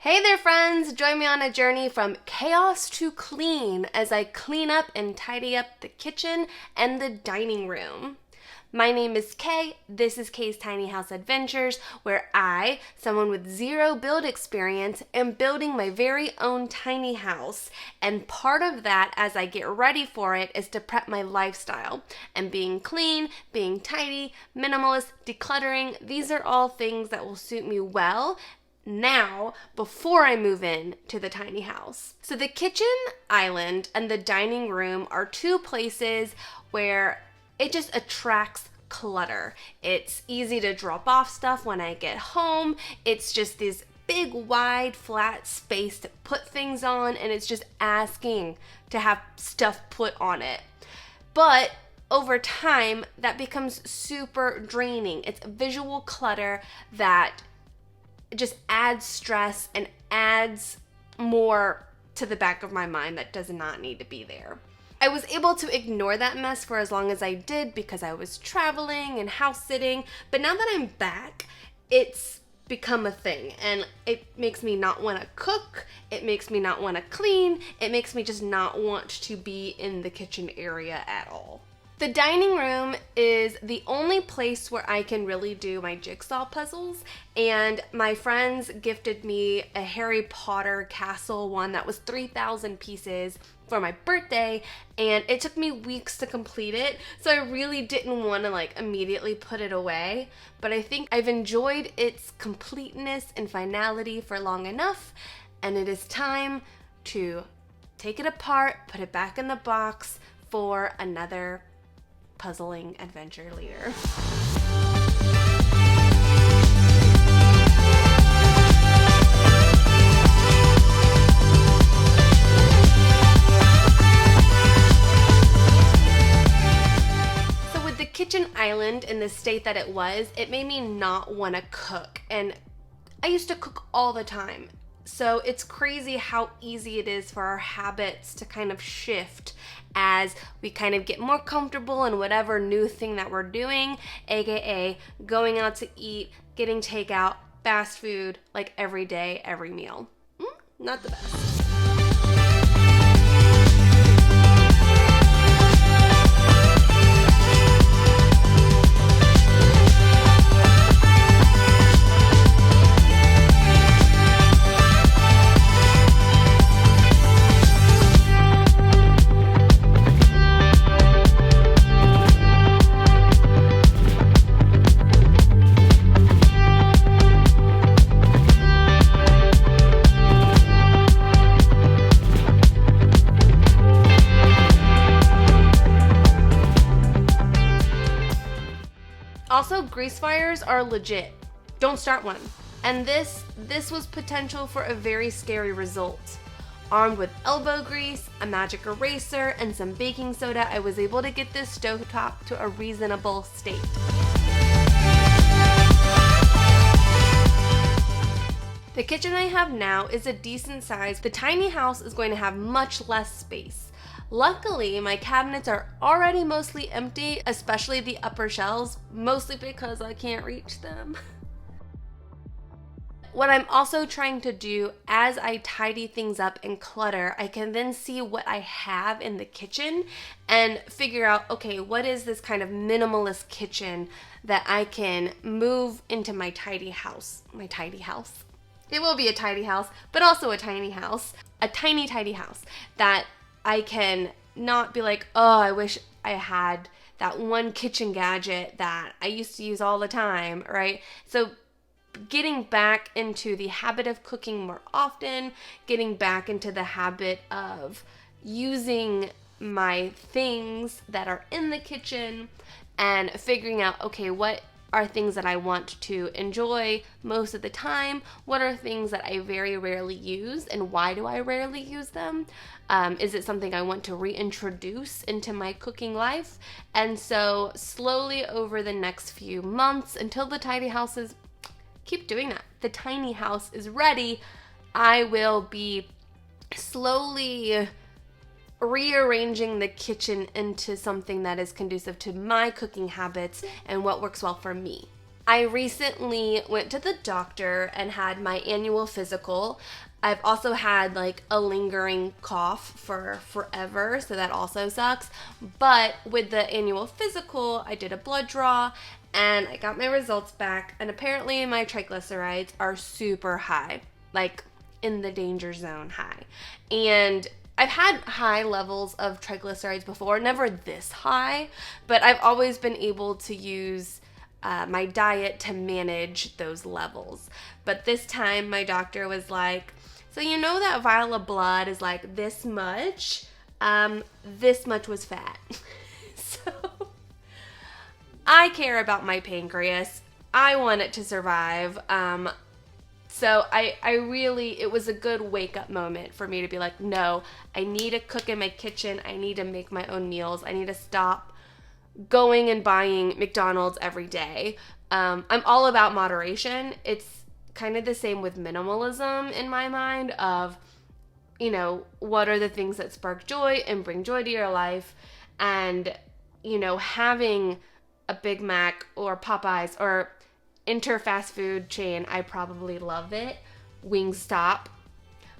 Hey there friends, join me on a journey from chaos to clean as I clean up and tidy up the kitchen and the dining room. My name is Kay, this is Kay's Tiny House Adventures, where I, someone with zero build experience, am building my very own tiny house. And part of that, as I get ready for it, is to prep my lifestyle. And being clean, being tidy, minimalist, decluttering, these are all things that will suit me well now before I move in to the tiny house. So the kitchen island and the dining room are two places where it just attracts clutter. It's easy to drop off stuff when I get home. It's just this big, wide, flat space to put things on, and it's just asking to have stuff put on it. But over time, that becomes super draining. It's visual clutter that just adds stress and adds more to the back of my mind that does not need to be there. I was able to ignore that mess for as long as I did because I was traveling and house sitting, but now that I'm back, it's become a thing, and it makes me not want to cook, it makes me not want to clean, it makes me just not want to be in the kitchen area at all. The dining room is the only place where I can really do my jigsaw puzzles, and my friends gifted me a Harry Potter castle one that was 3,000 pieces for my birthday, and it took me weeks to complete it, so I really didn't want to immediately put it away, but I think I've enjoyed its completeness and finality for long enough, and it is time to take it apart, put it back in the box for another puzzling adventure later. So with the kitchen island in the state that it was, it made me not want to cook, and I used to cook all the time. So it's crazy how easy it is for our habits to kind of shift as we kind of get more comfortable in whatever new thing that we're doing, aka going out to eat, getting takeout, fast food, every day, every meal. Not the best. Also, grease fires are legit. Don't start one. And this was potential for a very scary result. Armed with elbow grease, a magic eraser, and some baking soda, I was able to get this stovetop to a reasonable state. The kitchen I have now is a decent size. The tiny house is going to have much less space. Luckily, my cabinets are already mostly empty, especially the upper shelves, mostly because I can't reach them. What I'm also trying to do as I tidy things up and clutter, I can then see what I have in the kitchen and figure out, okay, what is this kind of minimalist kitchen that I can move into my tidy house. My tidy house. It will be a tidy house, but also a tiny house. A tiny, tidy house that I can not be like, oh, I wish I had that one kitchen gadget that I used to use all the time, right? So getting back into the habit of cooking more often, getting back into the habit of using my things that are in the kitchen and figuring out, okay, what are things that I want to enjoy most of the time? What are things that I very rarely use, and why do I rarely use them? Is it something I want to reintroduce into my cooking life? And so slowly over the next few months until the tiny house is, keep doing that. The tiny house is ready. I will be slowly rearranging the kitchen into something that is conducive to my cooking habits and what works well for me. I recently went to the doctor and had my annual physical. I've also had like a lingering cough for forever, so that also sucks. But with the annual physical, I did a blood draw and I got my results back, and apparently my triglycerides are super high, like in the danger zone high. And I've had high levels of triglycerides before, never this high, but I've always been able to use my diet to manage those levels. But this time my doctor was like, so you know that vial of blood is like this much? This much was fat. So I care about my pancreas. I want it to survive. So I really, it was a good wake up moment for me to be like, no, I need to cook in my kitchen. I need to make my own meals. I need to stop going and buying McDonald's every day. I'm all about moderation. It's kind of the same with minimalism in my mind of, you know, what are the things that spark joy and bring joy to your life? And, you know, having a Big Mac or Popeyes or Inter fast food chain, I probably love it. Wingstop.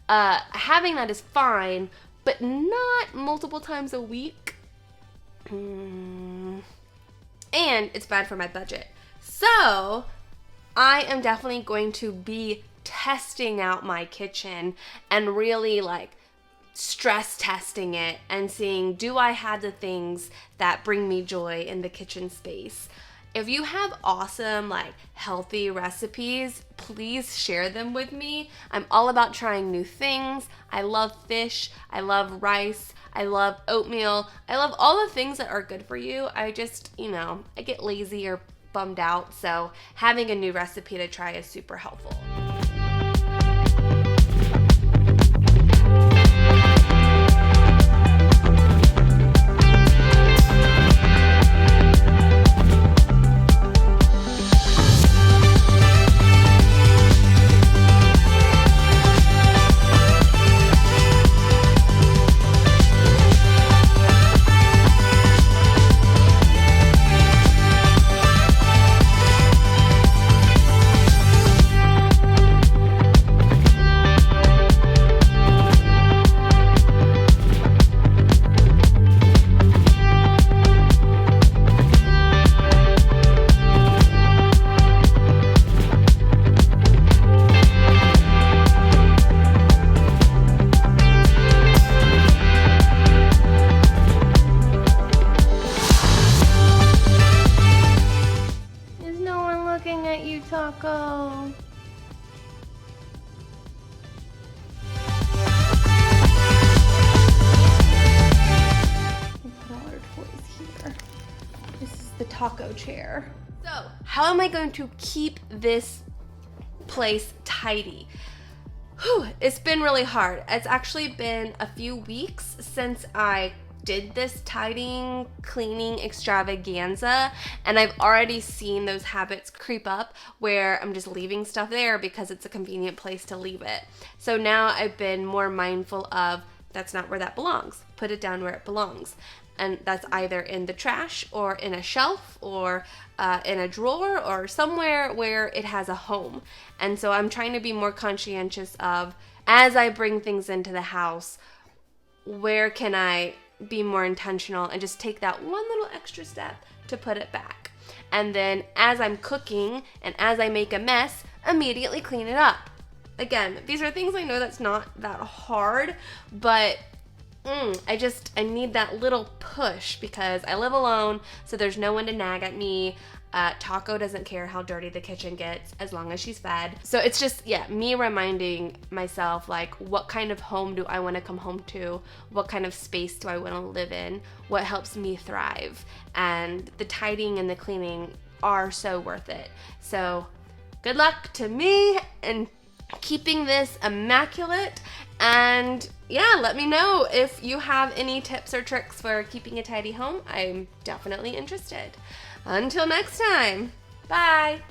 Having that is fine, but not multiple times a week. And it's bad for my budget. So I am definitely going to be testing out my kitchen and really like stress testing it and seeing, do I have the things that bring me joy in the kitchen space? If you have awesome, like, healthy recipes, please share them with me. I'm all about trying new things. I love fish. I love rice. I love oatmeal. I love all the things that are good for you. I just, you know, I get lazy or bummed out, so having a new recipe to try is super helpful. Taco. We'll put all our toys here. This is the taco chair. So, how am I going to keep this place tidy? Whew, it's been really hard. It's actually been a few weeks since I did this tidying, cleaning extravaganza, and I've already seen those habits creep up where I'm just leaving stuff there because it's a convenient place to leave it. So now I've been more mindful of, that's not where that belongs. Put it down where it belongs. And that's either in the trash or in a shelf or in a drawer or somewhere where it has a home. And so I'm trying to be more conscientious of, as I bring things into the house, where can I be more intentional and just take that one little extra step to put it back. And then as I'm cooking and as I make a mess, immediately clean it up. Again, these are things I know that's not that hard, but I need that little push because I live alone, so there's no one to nag at me. Taco doesn't care how dirty the kitchen gets as long as she's fed. So it's just, me reminding myself, like, what kind of home do I want to come home to? What kind of space do I want to live in? What helps me thrive? And the tidying and the cleaning are so worth it. So good luck to me and keeping this immaculate. And let me know if you have any tips or tricks for keeping a tidy home. I'm definitely interested. Until next time, bye.